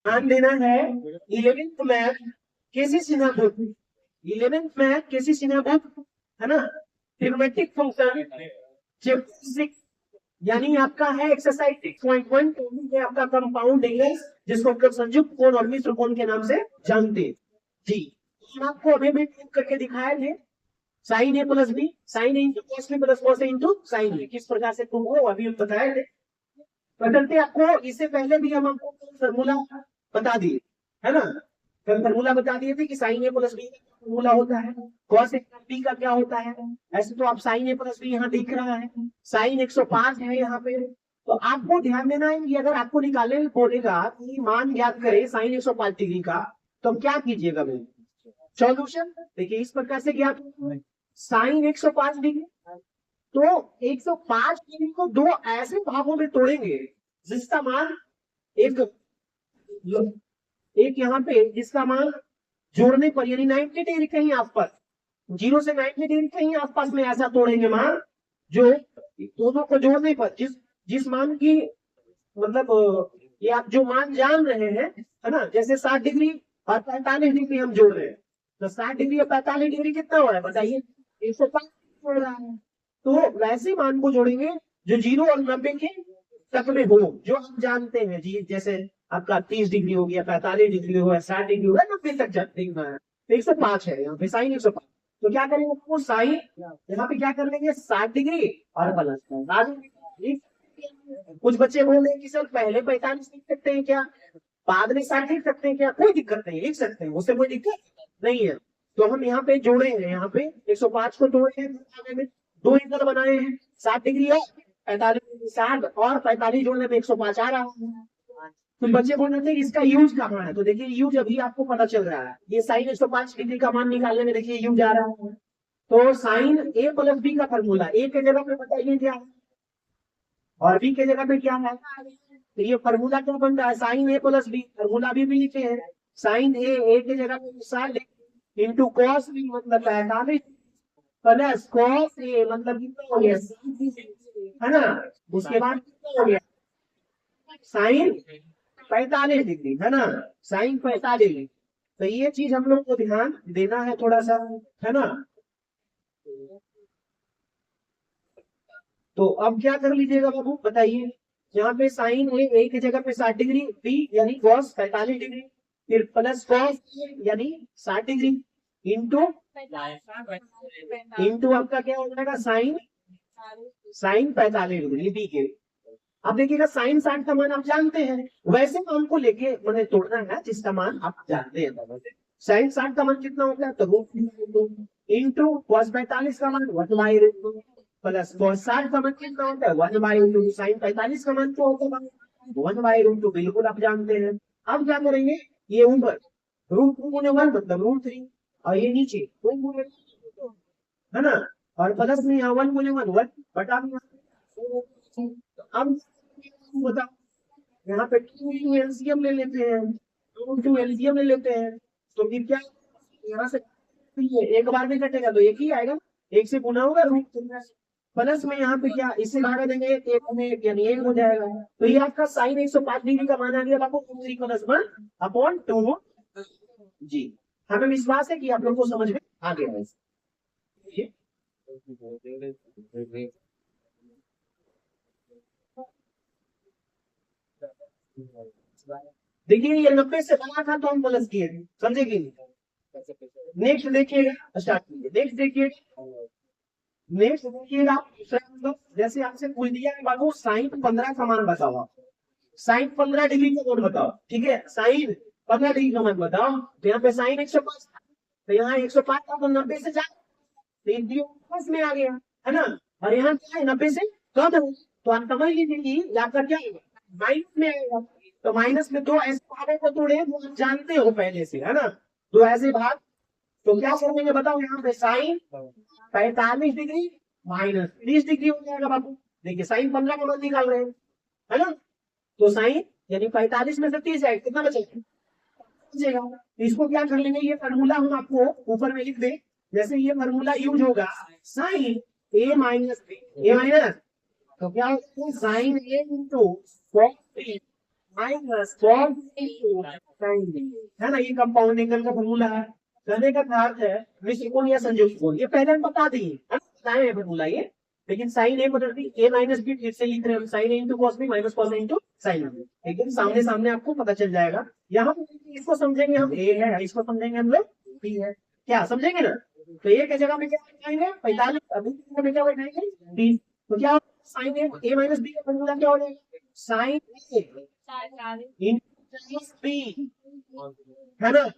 ध्यान देना है 11th मैथ केसी सिन्हा बुक, 11th मैथ केसी सिन्हा बुक है ना, ट्रिग्नोमेट्रिक फंक्शन चैप्टर 6 यानी आपका है एक्सरसाइज 6.1 है आपका कंपाउंड एंगल्स जिसको हम लोग संयुक्त कोण और मिश्र कोण के नाम से जानते हैं जी। हम आपको अभी भी प्रूव करके दिखाए थे sine A plus B sine A into cos B plus cos A into sine A किस प्रकार से प्रूव हो अभी बताए थे। बदलते आपको इससे पहले भी हम आपको फॉर्मूला बता दिए है ना, फॉर्मूला बता दिए थे कि साइन ए प्लस बी का फॉर्मूला होता है, कॉस ए प्लस बी का क्या होता है। ऐसे तो आप साइन ए प्लस बी यहाँ दिख रहा है, साइन 105 है यहाँ पे। तो आपको ध्यान देना है कि अगर आपको निकालने में बोलेगा कि मान ज्ञात करे साइन 105 डिग्री का तो क्या कीजिएगा भाई सॉल्यूशन देखिए इस प्रकार से ज्ञात साइन 105 डिग्री तो 105 डिग्री को दो ऐसे भागों में तोड़ेंगे जिसका मान एक यहाँ पे जिसका मान जोड़ने पर यानी 90 डिग्री कहीं आसपास 0 से 90 डिग्री कहीं आसपास में ऐसा तोड़ेंगे मान जो दोनों को जोड़ने पर जिस मान की मतलब ये आप जो मान जान रहे हैं है ना, जैसे 60 डिग्री और 45 डिग्री हम जोड़ रहे हैं तो 60 डिग्री और 45 डिग्री कितना हो रहा है बताइए 105 हो रहा है। तो वैसे मान को जोड़ेंगे जो 0 और 90 के तक में हो जो हम जानते हैं जी, जैसे आपका 30 डिग्री हो गया 45 डिग्री हो गया 60 डिग्री हो गया 90 तक देखना है तो 105 है यहाँ पे साइन 105। तो क्या करेंगे वो साइन यहाँ पे क्या कर लेंगे 60 डिग्री और प्लस कुछ बच्चे बोल रहे कि सर पहले 45 लिख सकते हैं क्या बाद में 60 लिख सकते हैं क्या, कोई दिक्कत नहीं लिख सकते हैं उससे कोई दिक्कत नहीं है। तो हम यहाँ पे जोड़े हैं यहाँ पे 105 को जोड़े हैं दो एंगल बनाए हैं 60 डिग्री और 45 60 और 45 जोड़ने पे 105 आ रहा है। तो बच्चे बोल रहे थे इसका यूज कहाँ है तो देखिए यूज अभी आपको पता चल रहा है ये साइन 105 डिग्री का मान निकालने में देखिए यूज आ रहा है। तो साइन ए प्लस बी का फॉर्मूला ए के जगह पे बताइए क्या है और बी के जगह पे क्या है तो ये फॉर्मूला क्या बन रहा है sign A plus B formula भी लिखे हैं साइन ए के जगह पे 60 इंटू कॉस बी मतलब 45 प्लस कॉस ए मतलब कितना हो गया है ना, उसके बाद कितना हो गया साइन 45 डिग्री है ना, साइन 45 डिग्री। तो ये चीज हम लोग को ध्यान देना है थोड़ा सा है ना। तो अब क्या कर लीजिएगा बाबू बताइए यहाँ पे साइन ए की जगह पे 60 डिग्री बी यानी कॉस 45 डिग्री फिर प्लस कॉस यानी 60 डिग्री इंटू आपका क्या हो जाएगा साइन 45 डिग्री बी के। अब देखिएगा साइन 60 का मान आप जानते हैं वैसे मान को लेके मैंने तोड़ना है जिसका मान आप जानते हैं। साइन 60 का मान कितना होता है तो इंटू कॉस 45 का मान 1/√2 प्लस कॉस 60 का मान कितना होता है 1/√2 साइन 45 का मान क्या होता है 1/√2 बिल्कुल आप जानते हैं। अब क्या करेंगे ये ऊपर √2 गुने 1 मतलब √3 और ये नीचे 2 गुने है ना और प्लस में यहाँ 1 गुने 1 1 बटा अब बताओ यहाँ पे 2 एलसीएम ले लेते हैं 2 एलसीएम ले लेते हैं तो फिर क्या यहाँ से एक बार में कटेगा तो एक ही आएगा एक से गुना होगा प्लस में यहाँ पे क्या इससे भागा देंगे एक में यानी एक हो जाएगा। तो ये आपका साइन 105 डिग्री का मान आ गया आपको 3+1/2 जी। हमें विश्वास है कि आप लोग को समझ में आ गया है। देखिए ये 90 से बना था तो हम प्लस किए समझे कि नेक्स्ट देखिएगा स्टार्ट कीजिए नेक्स्ट देखिएगा जैसे आपसे पूछ दिया है बाबू साइन 15 का मान बताओ साइन 15 डिग्री का मान बताओ ठीक है साइन 15 डिग्री का मान बताओ तो यहाँ पे साइन 105 तो यहाँ 105 था तो 90 से प्लस में आ गया है ना और यहाँ क्या है 90 से कम है तो आप समझ लीजिए कि आपका क्या माइनस में आएगा। तो माइनस में दो ऐसे भागों को तोड़े वो आप जानते हो पहले से है ना दो ऐसे भाग तो क्या करेंगे बताओ यहाँ पे साइन 45 डिग्री माइनस 30 डिग्री हो जाएगा बाबू। देखिए साइन 15 का मान निकाल रहे हैं है ना तो साइन यानी 45 में से 30 है कितना बचेगा इसको क्या कर लेंगे ये फार्मूला हम आपको ऊपर में लिख दे जैसे ये फार्मूला यूज होगा साइन ए माइनस तो क्या होगा sine A into minus cos sine B, है ना, ये कंपाउंड एंगल का फॉर्मूला है। कहने का अर्थ है विश्वकोण या संयुक्त कोण, ये पहले हम बता दिए, बताए हैं फॉर्मूला ये, लेकिन साइन ए बदल दी, ए माइनस बी फिर से लिख रहे हैं हम, sine A into cos B minus cos A into sine B, एकदम सामने सामने आपको पता चल जाएगा। यहाँ पे इसको समझेंगे हम ए है, इसको समझेंगे हम लोग बी है, क्या समझेंगे ना। तो ए की जगह में क्या बैठाएंगे 45, अभी की जगह में क्या बैठाएंगे 20, तो क्या साइन ए माइनस बी का फॉर्मूला क्या हो जाएगा, साइन ए इंटू बी, है ना,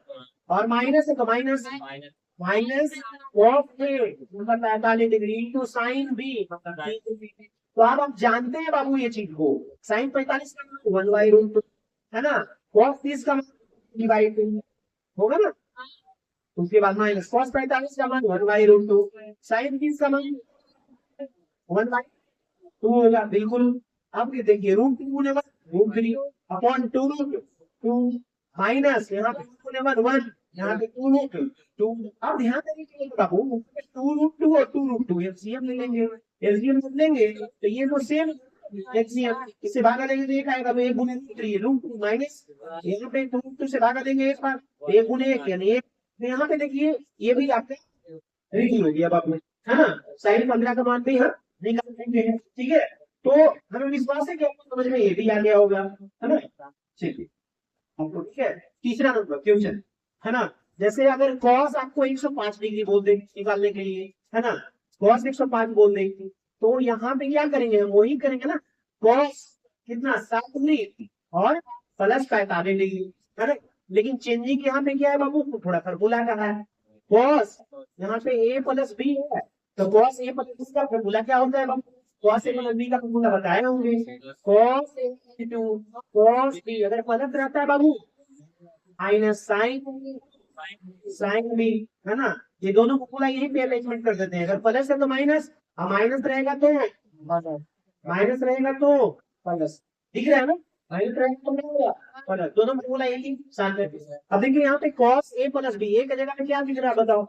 और माइनस है तो माइनस माइनस कॉस ए मतलब 45 डिग्री इंटू साइन बी, तो अब आप जानते हैं बाबू ये चीज को, साइन 45 का 1/√2 है ना, कॉस 30 का डिवाइड होगा ना, उसके बाद माइनस कॉस 45 का मान 1/√2, साइन 30 का मान 1/2 होगा, बिल्कुल। अब ये देखिए √2 गुने 1 √3 अपॉन 2 माइनस यहाँ पे 1 यहाँ पे 2 अब ध्यान देंगे बाबू 2√2 और 2√2 एलसीएम ले लेंगे, एलसीएम लेंगे तो ये तो सेम एलसीएम, इससे भागा लेंगे तो एक आएगा, तो 1 गुने √2 माइनस यहाँ पे 2√2 से भागा देंगे एक बार, 1 गुने 1 यानी 1, यहाँ पे देखिए ये भी आपका रिड्यूस हो गया अब आपने, है ना, साइन 15 का मान भी हम निकाल देंगे, ठीक है। तो हमें विश्वास है कि आपको समझ में ये भी आ गया होगा, है ना, चलिए आपको, ठीक है। तीसरा नंबर क्वेश्चन, है ना, जैसे अगर cos आपको 105 डिग्री बोल दे निकालने के लिए, है ना, cos 105 बोल दे, तो यहाँ पे क्या करेंगे हम वही करेंगे ना, cos कितना 7 डिग्री और प्लस 45 डिग्री, है ना, लेकिन चेंजिंग यहाँ पे क्या है बाबू, थोड़ा फॉर्मूला का है, cos यहाँ पे a प्लस b है, तो cos a प्लस b का फॉर्मूला क्या होता है बाबू, cos a प्लस b का फॉर्मूला बताए होंगे, cos a into cos b, अगर प्लस रहता है बाबू माइनस साइन बी, है ना, ये दोनों फॉर्मूला यही पे अरेंजमेंट कर देते हैं, अगर प्लस है तो माइनस, और माइनस रहेगा तो माइनस रहेगा तो प्लस, दिख रहा है ना, माइनस रहेगा तो क्या होगा प्लस, दोनों फॉर्मूला यही साथ में। अब देखिए यहाँ पे cos a plus b, a की जगह पे क्या दिख रहा है बताओ,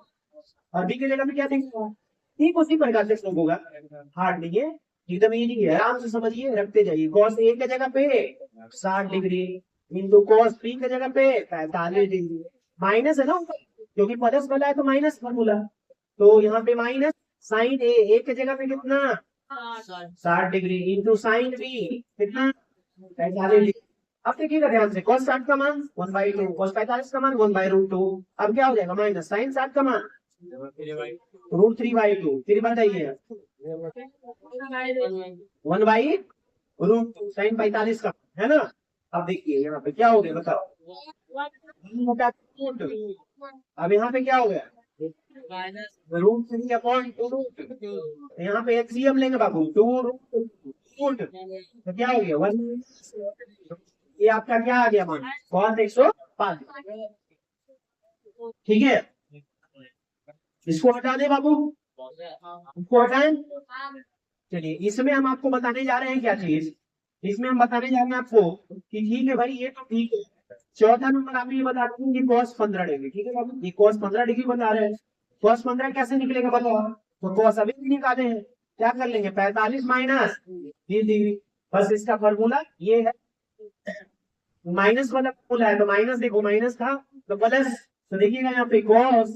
और b की जगह पे क्या दिख रहा है, ठीक उसी प्रकार से श्लोक होगा, हार्ड नहीं है, एकदम इजी है, आराम से समझिए, रखते जाइए, cos a की जगह पे 60 डिग्री इंटू cos b की जगह पे 45 डिग्री, माइनस है ना ऊपर, क्योंकि प्लस वाला है तो माइनस फॉर्मूला, तो यहाँ पे माइनस साइन ए की जगह पे कितना 60 डिग्री इंटू साइन बी कितना 45 डिग्री। अब देखिएगा ध्यान से, cos 60 का मान 1/2, cos 45 का मान 1/√2, अब क्या हो जाएगा माइनस साइन 60 का मान √3/2, फिर बताइए 1/√2 साइन 45 का, है ना। अब देखिए यहाँ पे क्या हो गया बताओ, अब यहाँ पे क्या हो गया √3/2, यहाँ पे एलसीएम लेंगे बाबू 2√2, तो क्या हो गया 1, ये आपका क्या आ गया मान cos 105, ठीक है, इसको हटा दे बाबू, इसको हटाएं, चलिए इसमें हम आपको बताने जा रहे हैं क्या चीज, इसमें हम बताने जा रहे हैं आपको कि ठीक है भाई ये तो ठीक है, चौथा नंबर आप ये बता रहे हैं cos 15 डिग्री, ठीक है बाबू, ये cos 15 डिग्री बता रहे हैं, cos 15 कैसे निकलेगा बताओ, तो cos अभी भी निकाले हैं, क्या कर लेंगे 45 माइनस 30 डिग्री, बस इसका फॉर्मूला ये है, माइनस वाला फॉर्मूला है तो माइनस, देखो माइनस था तो प्लस, तो देखिएगा यहाँ पे cos